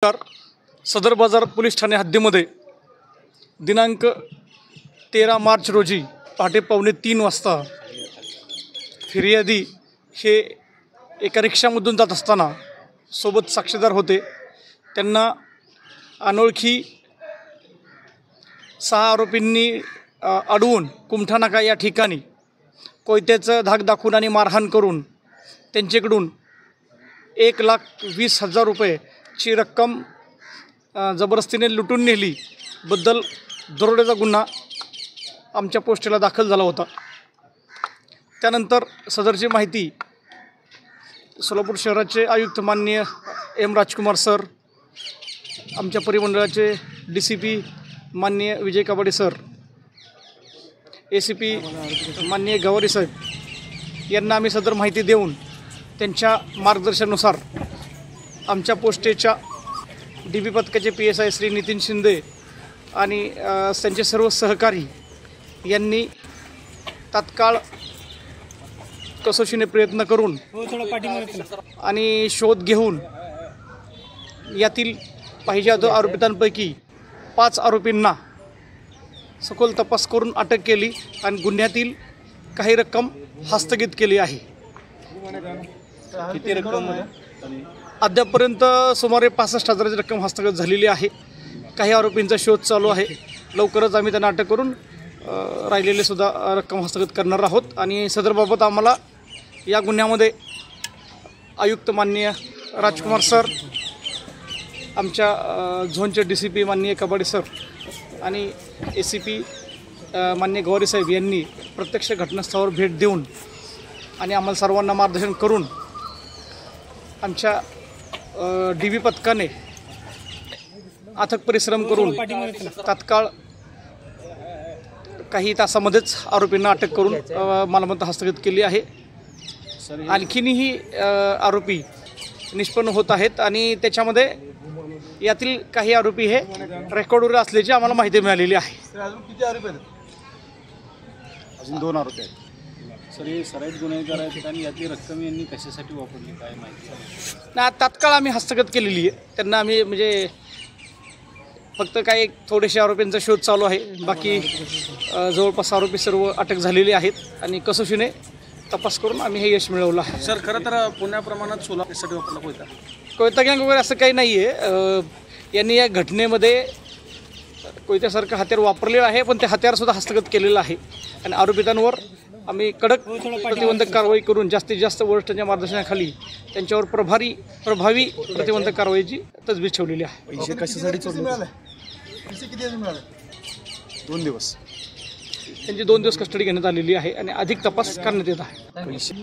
सदर बाजार पोलीस ठाणे हद्दीमध्ये दिनांक 13 मार्च रोजी पहाटे 2:45 वाजता फिर्यादी हे एका रिक्षामधून जात असताना सोबत साक्षीदार होते। त्यांना अनोळखी 6 आरोपींनी अडवून कुमठा नाका या ठिकाणी कोयत्याचं धाक दाखवून आणि मारहाण करून त्यांच्याकडून 1,20,000 रुपयेची रक्कम जबरदस्तीने लुटून नेली बद्दल दरोड्याचा गुन्हा आमच्या पोस्टेला दाखल झाला होता। त्यानंतर सदरची माहिती सोलापूर शहराचे आयुक्त माननीय एम राजकुमार सर, आमच्या परिमंडळाचे DCP माननीय विजय काबडे सर, ACP माननीय गवारी साहेब यांना आम्ही सदर माहिती देऊन त्यांच्या मार्गदर्शनानुसार आमच्या पोस्टेच्या DB पथकाचे PSI श्री नितीन शिंदे आणि त्यांचे सर्व सहकारी यांनी तात्काळ कसोशीने प्रयत्न करून आणि शोध घेऊन यातील पाहिजे आरोपितांपैकी 5 आरोपींना सखोल तपास करून अटक केली आणि गुन्ह्यातील काही रक्कम हस्तगत केली आहे। किती रक्कम? अद्यापर्यंत सुमारे 65,000ची रक्कम हस्तगत झालेली आहे। काही आरोपींचा शोध चालू आहे। लवकरच आम्ही त्यांना अटक करून राहिलेले सुद्धा रक्कम हस्तगत करणार आहोत आणि सदरबाबत आम्हाला या गुन्ह्यामध्ये आयुक्त माननीय राजकुमार सर, आमच्या झोनचे DCP माननीय कबाडे सर आणि ACP माननीय गवारी साहेब यांनी प्रत्यक्ष घटनास्थळावर भेट देऊन आणि आम्हाला सर्वांना मार्गदर्शन करून आमच्या DB पथकाने अथक परिश्रम करून तात्काळ काही तासामध्येच आरोपींना अटक करून मालमत्ता हस्तगत केली आहे। आणखीनही आरोपी निष्पन्न होत आहेत आणि त्याच्यामध्ये यातील काही आरोपी हे रेकॉर्डवर असल्याची आम्हाला माहिती मिळालेली आहे। अजून किती आरोपी आहेत? अजून 2 आरोपी आहेत। सर हे सराईत गुन्हेगार आहेत आणि यातली रक्कम यांनी कशासाठी वापरली काय माहिती? ना तात्काळ आम्ही हस्तगत केलेली आहे। त्यांना आम्ही म्हणजे फक्त काही थोडेसे आरोपींचा शोध चालू आहे। बाकी जवळपास आरोपी सर्व अटक झालेले आहेत आणि कसोशीने तपास करून आम्ही हे यश मिळवलं आहे। सर खरं तर पुण्या प्रमाणात सोलापूरसाठी वापरला होता कोयता गँग वगैरे असं काही नाही आहे। यांनी या घटनेमध्ये कोयत्यासारखं हत्यार वापरलेलं आहे, पण ते हत्यारसुद्धा हस्तगत केलेलं आहे आणि आरोपितांवर आम्ही कडक प्रतिबंधक कारवाई करून जास्तीत जास्त वरिष्ठांच्या मार्गदर्शनाखाली त्यांच्यावर प्रभावी प्रतिबंधक कारवाईची तजवीज ठेवलेली आहे। पैसे कशासाठी चोरले? पैसे किती मिळाले? 2 दिवस त्यांची 2 दिवस कस्टडी घेण्यात आलेली आहे आणि अधिक तपास करण्यात येत आहे। पैसे